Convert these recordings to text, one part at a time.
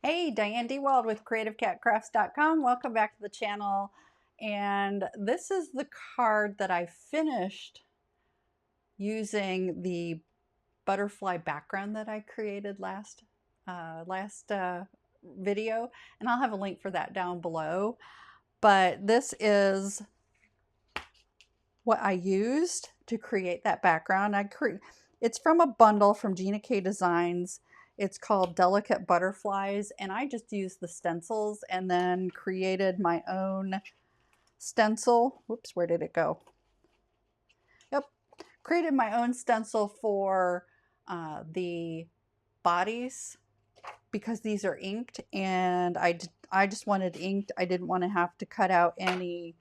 Hey, Diane DeWald with CreativeCatCrafts.com. Welcome back to the channel. And this is the card that I finished using the butterfly background that I created last video. And I'll have a link for that down below. But this is what I used to create that background. It's from a bundle from Gina K Designs. It's called Delicate Butterflies, and I just used the stencils and then created my own stencil. Whoops, where did it go? Yep, created my own stencil for the bodies because these are inked, and I just wanted inked. I didn't want to have to cut out any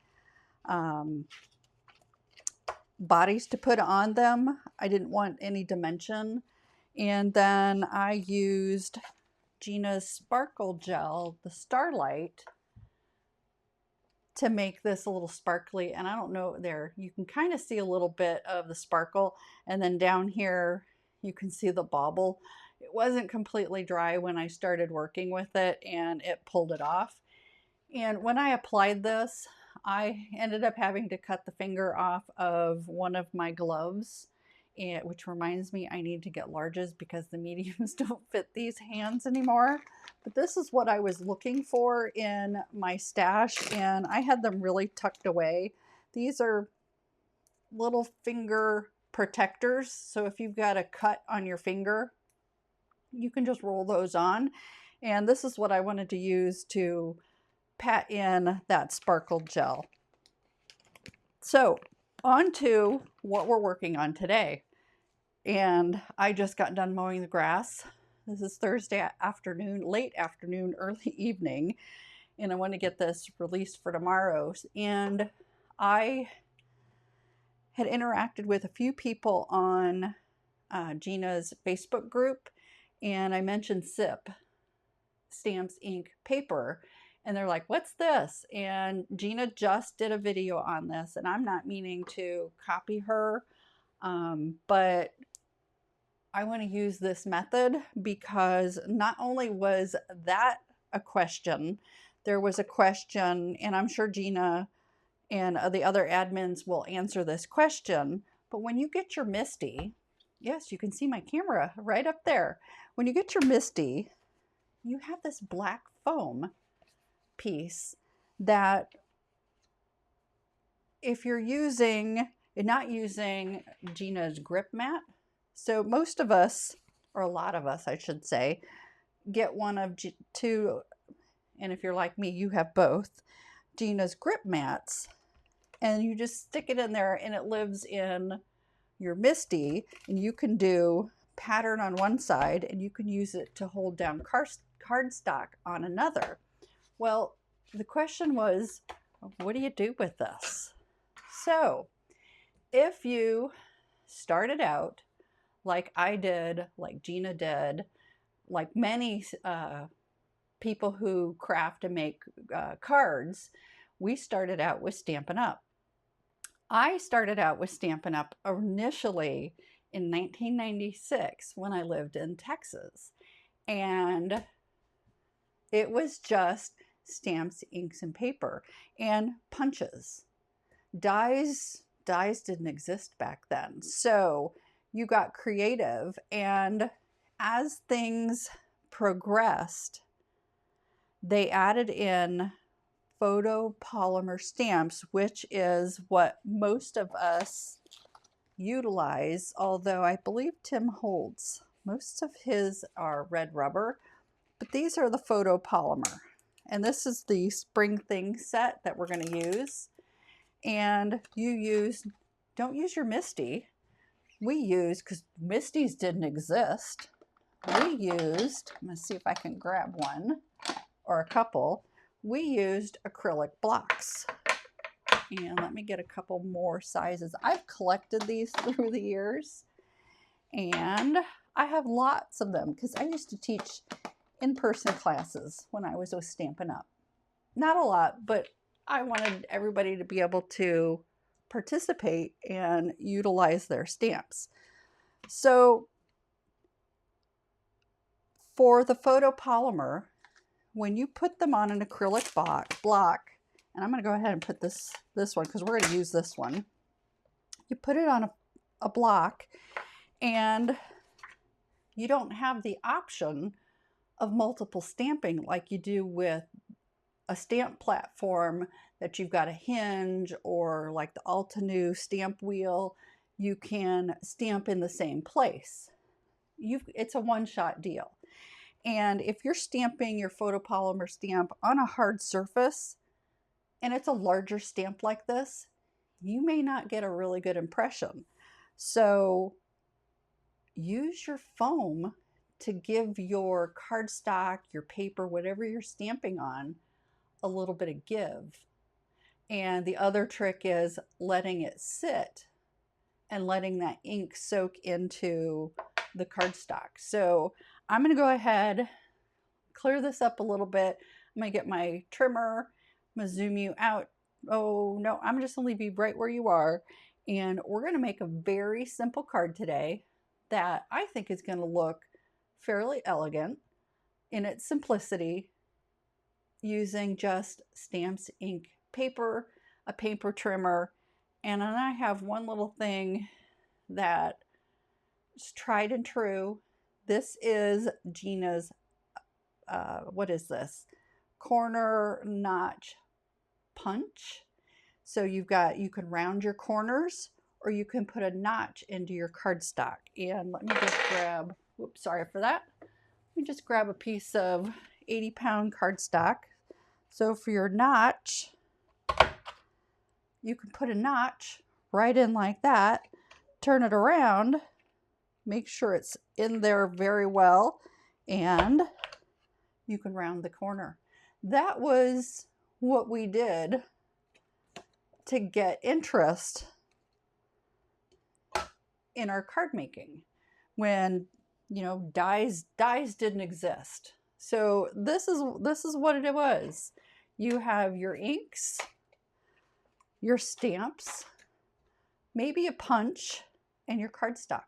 bodies to put on them. I didn't want any dimension. And then I used Gina's sparkle gel, the Starlight, to make this a little sparkly. And I don't know, there you can kind of see a little bit of the sparkle, and then down here you can see the bauble. It wasn't completely dry when I started working with it, and it pulled it off. And when I applied this, I ended up having to cut the finger off of one of my gloves, which reminds me I need to get larges because the mediums don't fit these hands anymore. But this is what I was looking for in my stash, and I had them really tucked away. These are little finger protectors, so if you've got a cut on your finger, you can just roll those on. And this is what I wanted to use to pat in that sparkle gel. So on to what we're working on today. And I just got done mowing the grass. This is Thursday afternoon, late afternoon, early evening, and I want to get this released for tomorrow. And I had interacted with a few people on Gina's Facebook group, and I mentioned SIP, Stamps, Ink, Paper. And they're like, what's this? And Gina just did a video on this, and I'm not meaning to copy her, but I want to use this method because not only was that a question, there was a question, and I'm sure Gina and the other admins will answer this question, but when you get your Misti, yes, you can see my camera right up there. When you get your Misti, you have this black foam piece that if you're not using Gina's grip mat, so most of us, or a lot of us I should say, get one of two, and if you're like me, you have both, Gina's grip mats, and you just stick it in there and it lives in your Misti, and you can do pattern on one side and you can use it to hold down cardstock on another. Well, the question was, what do you do with this? So if you started out like I did, like Gina did, like many people who craft and make cards, we started out with Stampin' Up. I started out with Stampin' Up initially in 1996 when I lived in Texas. And it was just stamps, inks, and paper, and punches. Dies didn't exist back then. So you got creative, and as things progressed, they added in photopolymer stamps, which is what most of us utilize, although I believe Tim Holtz, most of his are red rubber, but these are the photopolymer. And this is the spring thing set that we're going to use. And don't use your Misti. Because Mistis didn't exist, I'm going to see if I can grab one or a couple. We used acrylic blocks. And let me get a couple more sizes. I've collected these through the years, and I have lots of them because I used to teach in-person classes when I was with Stampin' Up. Not a lot, but I wanted everybody to be able to participate and utilize their stamps. So for the photopolymer, when you put them on an acrylic block, and I'm going to go ahead and put this one because we're going to use this one. You put it on a block, and you don't have the option of multiple stamping like you do with a stamp platform that you've got a hinge, or like the Altenew stamp wheel, you can stamp in the same place. It's a one-shot deal. And if you're stamping your photopolymer stamp on a hard surface, and it's a larger stamp like this, you may not get a really good impression. So use your foam to give your cardstock, your paper, whatever you're stamping on, a little bit of give. And the other trick is letting it sit and letting that ink soak into the cardstock. So I'm going to go ahead, clear this up a little bit. I'm going to get my trimmer. I'm going to zoom you out. Oh no, I'm just going to leave you right where you are. And we're going to make a very simple card today that I think is going to look fairly elegant in its simplicity, using just stamps, ink, paper, a paper trimmer, and then I have one little thing that is tried and true. This is Gina's, what is this? Corner notch punch. So you can round your corners, or you can put a notch into your cardstock. And let me just grab, whoops, sorry for that. Let me just grab a piece of 80-pound cardstock. So for your notch, you can put a notch right in like that, turn it around, make sure it's in there very well, and you can round the corner. That was what we did to get interest in our card making when, you know, dies didn't exist. So this is what it was. You have your inks, your stamps, maybe a punch, and your cardstock.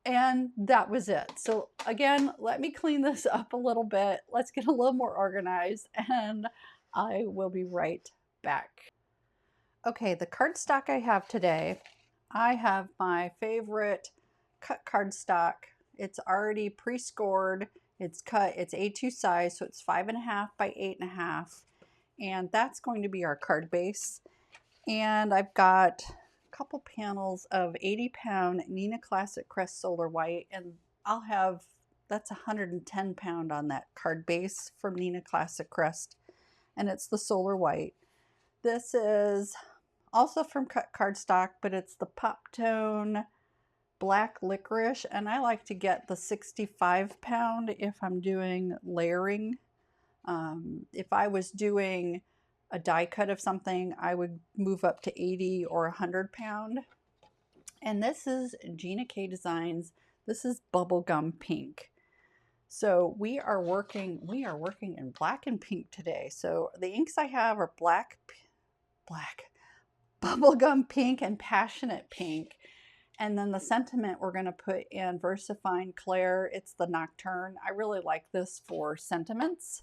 And that was it. So again, let me clean this up a little bit. Let's get a little more organized, and I will be right back. Okay, the cardstock I have today, I have my favorite cut cardstock. It's already pre-scored. It's cut, it's A2 size, so it's 5.5 by 8.5. And that's going to be our card base. And I've got a couple panels of 80-pound Neenah Classic Crest Solar White, and that's 110 pound on that card base from Neenah Classic Crest, and it's the Solar White. This is also from Cut Cardstock, but it's the Pop Tone Black Licorice, and I like to get the 65-pound if I'm doing layering. If I was doing a die cut of something, I would move up to 80 or 100-pound. And this is Gina K Designs. This is Bubblegum Pink. So we are working in black and pink today. So the inks I have are black, Bubblegum Pink, and Passionate Pink. And then the sentiment we're going to put in VersaFine Claire. It's the Nocturne. I really like this for sentiments.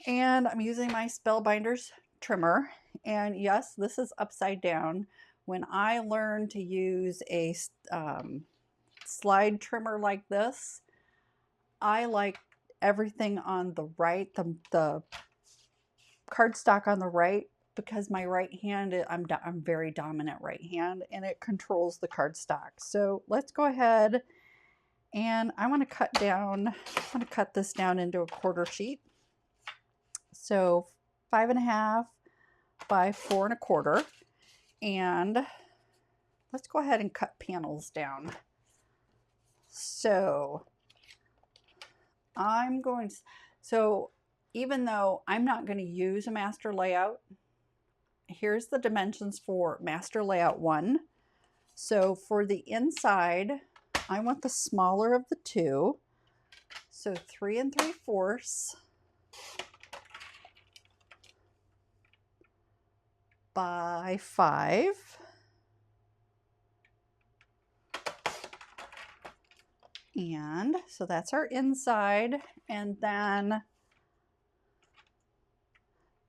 And I'm using my Spellbinders trimmer. And yes, this is upside down. When I learned to use a slide trimmer like this, I like everything on the right, the cardstock on the right, because my right hand, I'm very dominant right hand, and it controls the cardstock. So let's go ahead, and I want to cut this down into a quarter sheet. So 5.5 by 4.25, and let's go ahead and cut panels down. So even though I'm not going to use a master layout, here's the dimensions for master layout 1. So for the inside, I want the smaller of the two. So 3 3/4 by 5. And so that's our inside. And then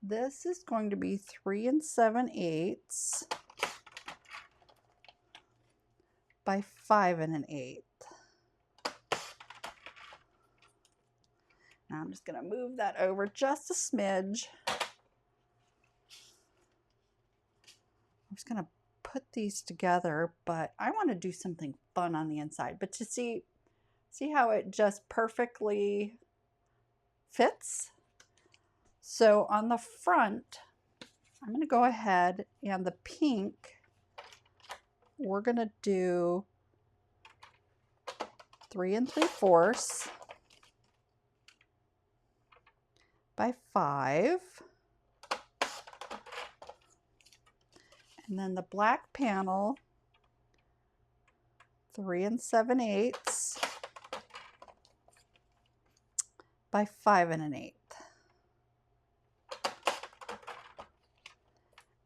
this is going to be 3 7/8 by 5 1/8. Now I'm just going to move that over just a smidge. I'm just going to put these together, but I want to do something fun on the inside. But to see how it just perfectly fits? So on the front, I'm going to go ahead and the pink, we're going to do 3 3/4 by 5. And then the black panel, 3 7/8 by 5 1/8.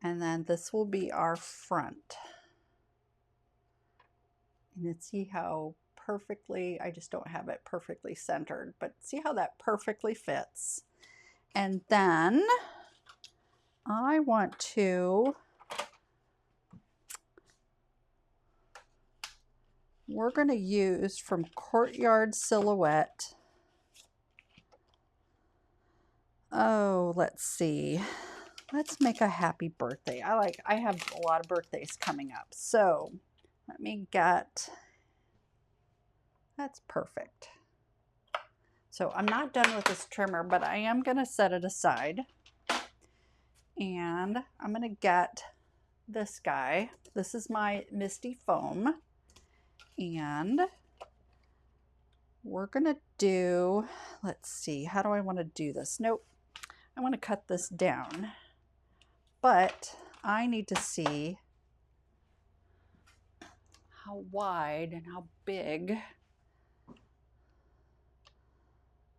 And then this will be our front. And see how perfectly, I just don't have it perfectly centered, but see how that perfectly fits. And then I want to, we're going to use from Courtyard Silhouette. Oh, let's see. Let's make a happy birthday. I have a lot of birthdays coming up. So let me get, that's perfect. So I'm not done with this trimmer, but I am going to set it aside. And I'm going to get this guy. This is my Misti foam. And we're going to do, let's see, how do I want to do this? Nope, I want to cut this down. But I need to see how wide and how big.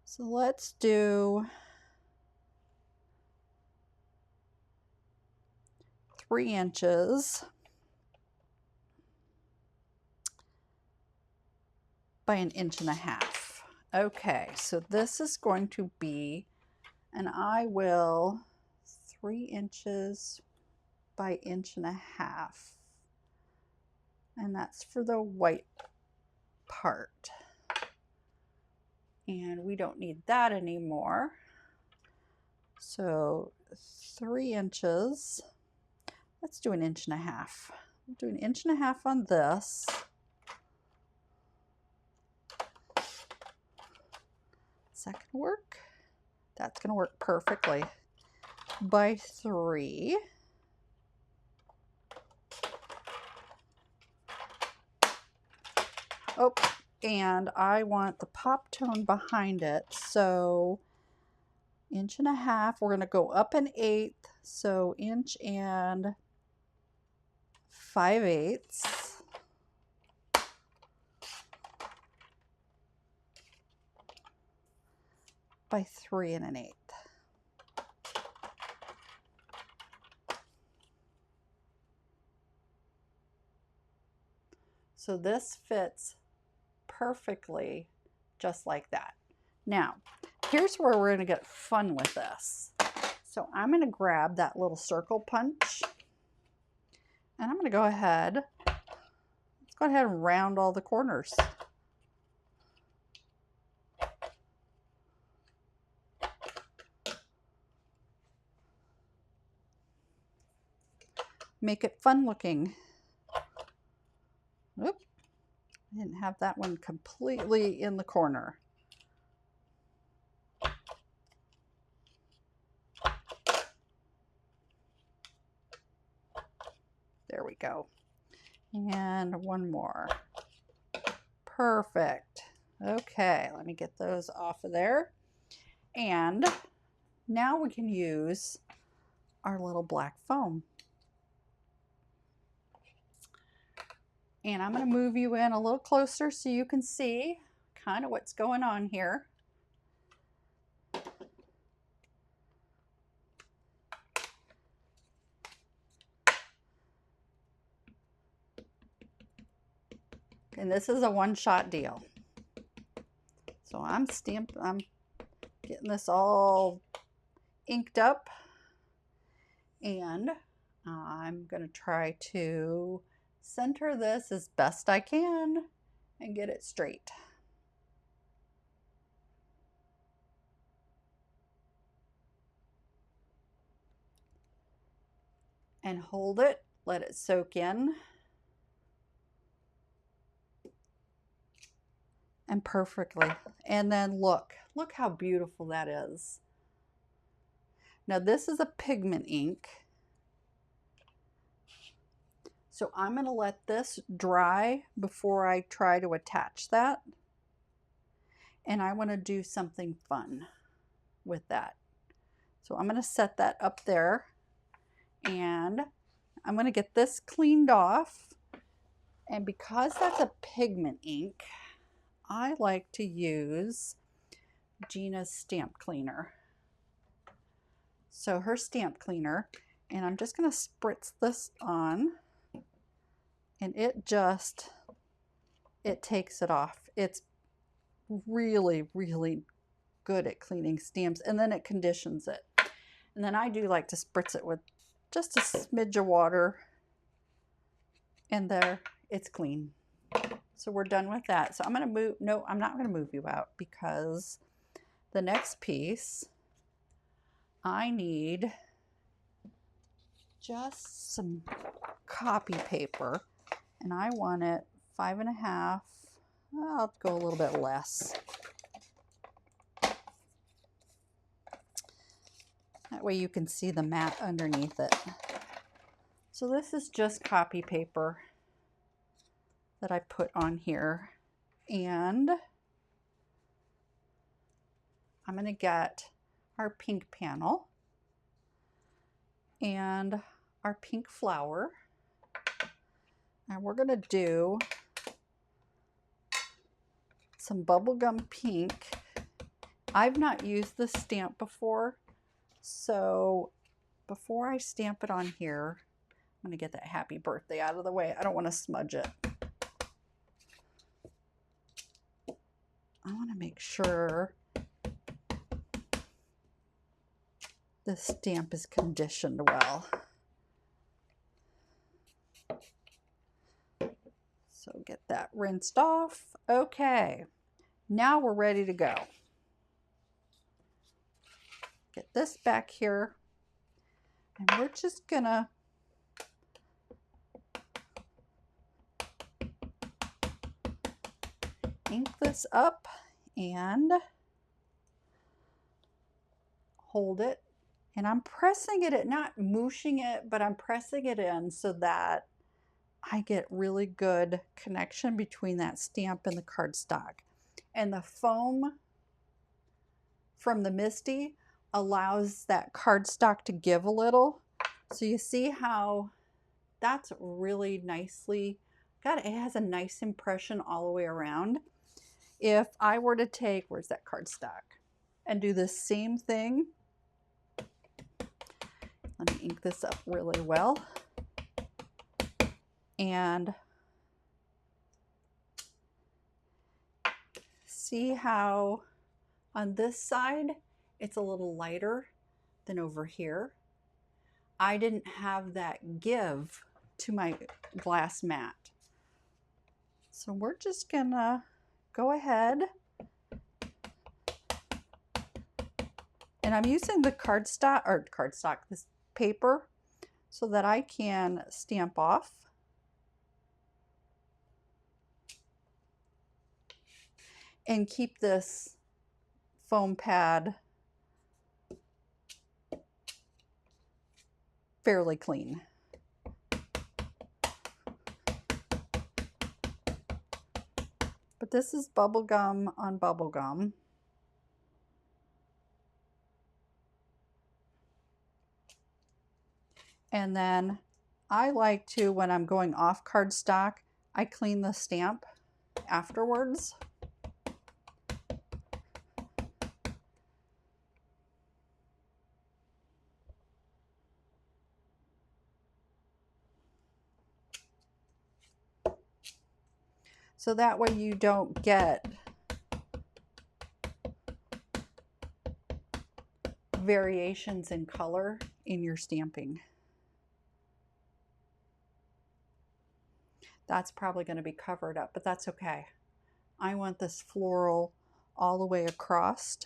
So let's do 3 inches by 1.5 inches. Okay, so this is going to be, and I will 3 inches by 1.5 inches. And that's for the white part. And we don't need that anymore. So 3 inches. Let's do 1.5 inches. We'll do 1.5 inches on this. Is that going to work? That's going to work perfectly. By 3. Oh, and I want the pop tone behind it. So 1.5 inches, we're going to go up 1/8. So 1 5/8 inches. By 3 1/8. So this fits perfectly just like that. Now, here's where we're going to get fun with this. So I'm going to grab that little circle punch and I'm going to go ahead, let's go ahead and round all the corners. Make it fun looking. Oop, I didn't have that one completely in the corner. There we go. And one more. Perfect. Okay, let me get those off of there. And now we can use our little black foam. And I'm going to move you in a little closer so you can see kind of what's going on here. And this is a one-shot deal. So I'm getting this all inked up, and I'm going to try to center this as best I can and get it straight. And hold it, let it soak in. And perfectly. And then look how beautiful that is. Now this is a pigment ink. So I'm going to let this dry before I try to attach that. And I want to do something fun with that. So I'm going to set that up there, and I'm going to get this cleaned off. And because that's a pigment ink, I like to use Gina's stamp cleaner. So her stamp cleaner, and I'm just going to spritz this on, and it takes it off. It's really, really good at cleaning stamps, and then it conditions it. And then I do like to spritz it with just a smidge of water, and there, it's clean. So we're done with that. So I'm going to move, no, I'm not going to move you out, because the next piece, I need just some copy paper, and I want it 5.5. I'll go a little bit less. That way you can see the mat underneath it. So this is just copy paper that I put on here, and I'm going to get our pink panel and our pink flower, and we're going to do some bubblegum pink. I've not used this stamp before, so before I stamp it on here, I'm going to get that happy birthday out of the way. I don't want to smudge it. I want to make sure the stamp is conditioned well. So get that rinsed off. Okay, now we're ready to go. Get this back here, and we're just gonna ink this up and hold it. And I'm pressing it, not mooshing it, but I'm pressing it in so that I get really good connection between that stamp and the cardstock. And the foam from the Misti allows that cardstock to give a little. So you see how that's really nicely, it has a nice impression all the way around. If I were to take, where's that cardstock, and do the same thing, let me ink this up really well. And see how on this side, it's a little lighter than over here. I didn't have that give to my glass mat. So we're just gonna go ahead, and I'm using the cardstock, this paper, so that I can stamp off. And keep this foam pad fairly clean. But this is bubblegum on bubblegum. And then I like to, when I'm going off cardstock, I clean the stamp afterwards. So that way you don't get variations in color in your stamping. That's probably going to be covered up, but that's okay. I want this floral all the way across.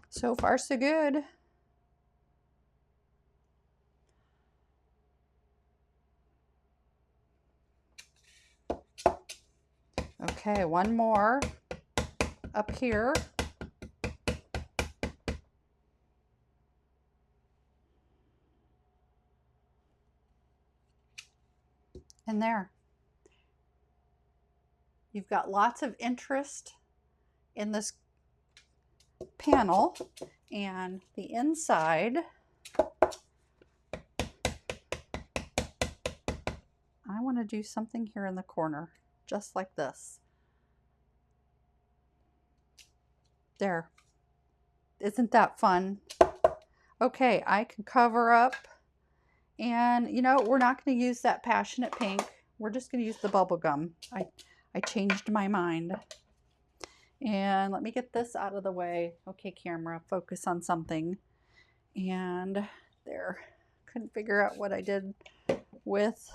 So far, so good. Okay, one more up here. And there. You've got lots of interest in this panel, and the inside, I want to do something here in the corner, just like this. There. Isn't that fun? Okay, I can cover up, and you know, we're not going to use that passionate pink. We're just going to use the bubblegum. I changed my mind. And let me get this out of the way. Okay, camera, focus on something. And there. Couldn't figure out what I did with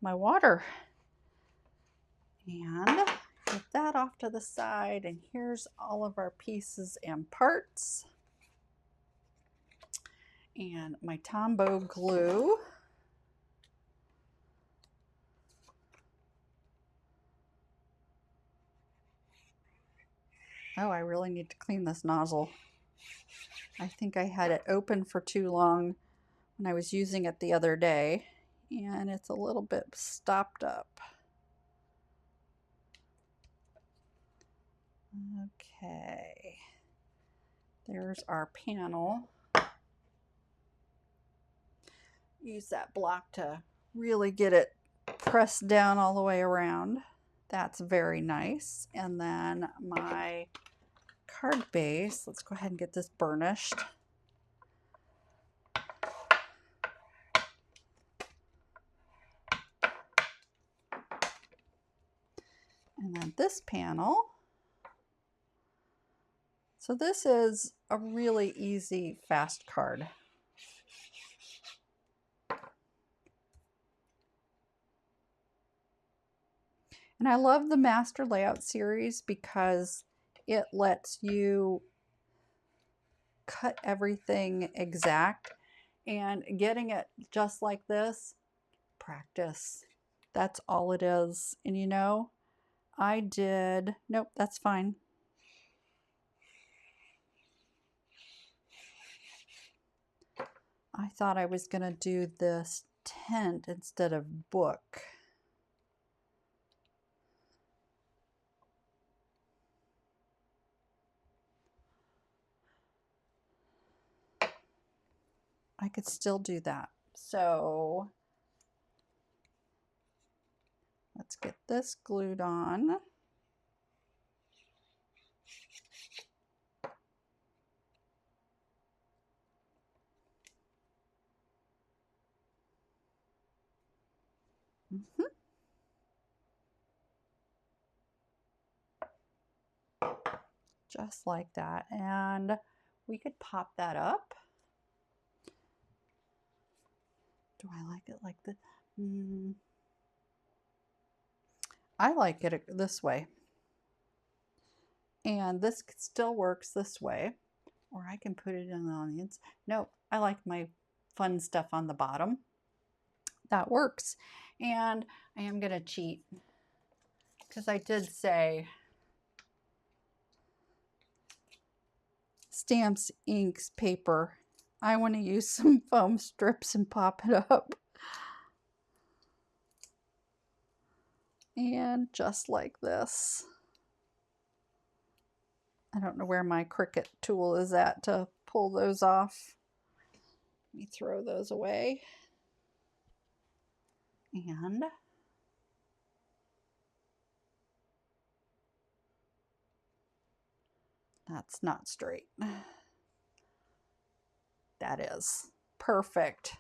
my water. And get that off to the side. And here's all of our pieces and parts. And my Tombow glue. Oh, I really need to clean this nozzle. I think I had it open for too long when I was using it the other day, and it's a little bit stopped up. Okay, there's our panel. Use that block to really get it pressed down all the way around. That's very nice. And then my card base, let's go ahead and get this burnished. And then this panel. So this is a really easy, fast card. And I love the Master Layout series because it lets you cut everything exact, and getting it just like this, practice. That's all it is. And you know, I did, nope, that's fine. I thought I was going to do this tent instead of book. I could still do that. So let's get this glued on. Just like that. And we could pop that up. Do I like it like this? I like it this way. And this still works this way. Or I can put it in the onions. No, I like my fun stuff on the bottom. That works. And I am going to cheat, because I did say stamps, inks, paper. I want to use some foam strips and pop it up. And just like this. I don't know where my Cricut tool is at to pull those off. Let me throw those away. And that's not straight. That is perfect.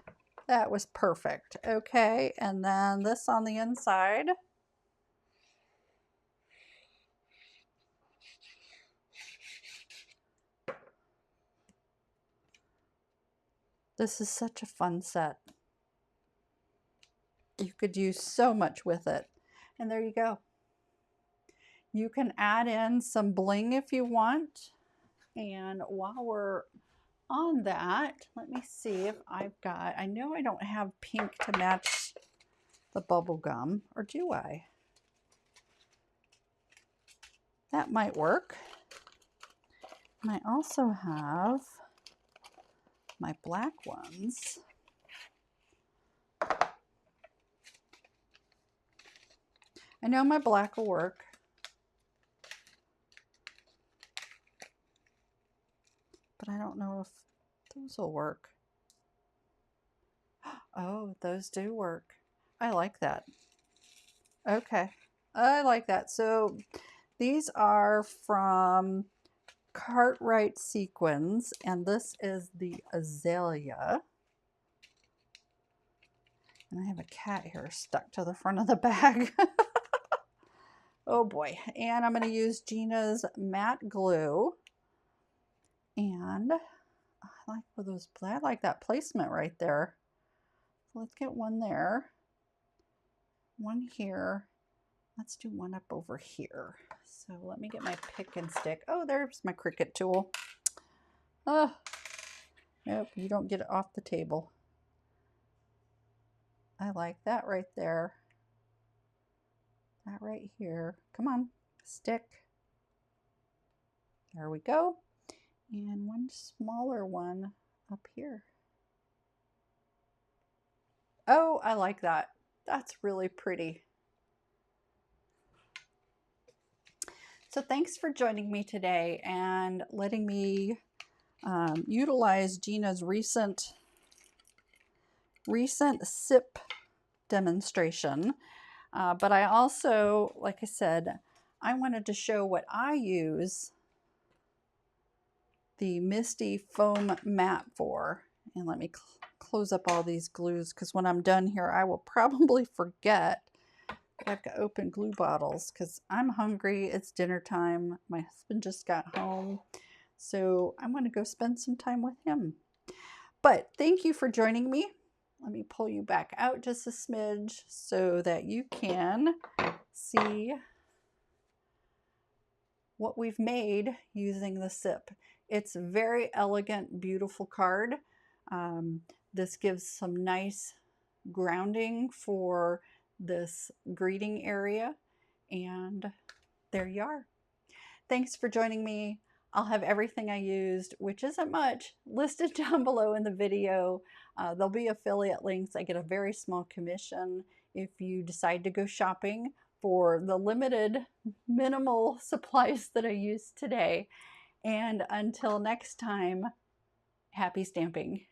That was perfect. Okay, and then this on the inside. This is such a fun set. You could use so much with it. And there you go. You can add in some bling if you want. And while we're on that, let me see if I've got, I know I don't have pink to match the bubble gum, or do I? That might work. And I also have my black ones. I know my black will work. But I don't know if those will work. Oh, those do work. I like that. Okay, I like that. So these are from Cartwright Sequins, and this is the azalea. And I have a cat here stuck to the front of the bag. Oh boy. And I'm going to use Gina's matte glue. And I like that placement right there. So let's get one there. One here. Let's do one up over here. So let me get my pick and stick. Oh, there's my Cricut tool. Oh, nope, you don't get it off the table. I like that right there. That right here. Come on, stick. There we go. And one smaller one up here. Oh, I like that. That's really pretty. So thanks for joining me today and letting me utilize Gina's recent SIP demonstration. But I also, like I said, I wanted to show what I use the Misti foam mat for. And let me close up all these glues, because when I'm done here, I will probably forget that I've got open glue bottles, because I'm hungry. It's dinner time. My husband just got home. So I'm going to go spend some time with him. But thank you for joining me. Let me pull you back out just a smidge so that you can see what we've made using the SIP. It's a very elegant, beautiful card. This gives some nice grounding for this greeting area. And there you are. Thanks for joining me. I'll have everything I used, which isn't much, listed down below in the video. There'll be affiliate links. I get a very small commission if you decide to go shopping for the limited, minimal supplies that I used today. And until next time, happy stamping.